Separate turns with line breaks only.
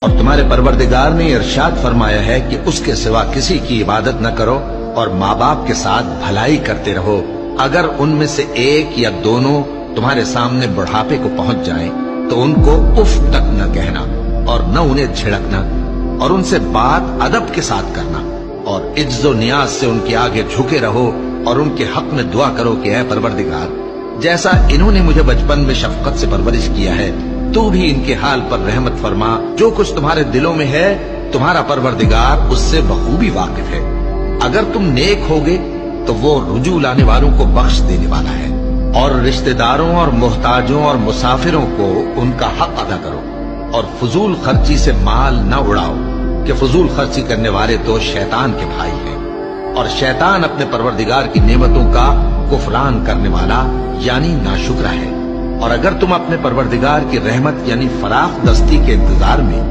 اور تمہارے پروردگار نے ارشاد فرمایا ہے کہ اس کے سوا کسی کی عبادت نہ کرو اور ماں باپ کے ساتھ بھلائی کرتے رہو، اگر ان میں سے ایک یا دونوں تمہارے سامنے بڑھاپے کو پہنچ جائیں تو ان کو اف تک نہ کہنا اور نہ انہیں جھڑکنا، اور ان سے بات ادب کے ساتھ کرنا، اور عجز و نیاز سے ان کے آگے جھکے رہو اور ان کے حق میں دعا کرو کہ اے پروردگار، جیسا انہوں نے مجھے بچپن میں شفقت سے پرورش کیا ہے تو بھی ان کے حال پر رحمت فرما، جو کچھ تمہارے دلوں میں ہے تمہارا پروردگار اس سے بخوبی واقف ہے، اگر تم نیک ہوگے تو وہ رجوع لانے والوں کو بخش دینے والا ہے، اور رشتہ داروں اور محتاجوں اور مسافروں کو ان کا حق ادا کرو، اور فضول خرچی سے مال نہ اڑاؤ کہ فضول خرچی کرنے والے تو شیطان کے بھائی ہیں، اور شیطان اپنے پروردگار کی نعمتوں کا کفران کرنے والا یعنی ناشکرا ہے، اور اگر تم اپنے پروردگار کی رحمت یعنی فراخ دستی کے انتظار میں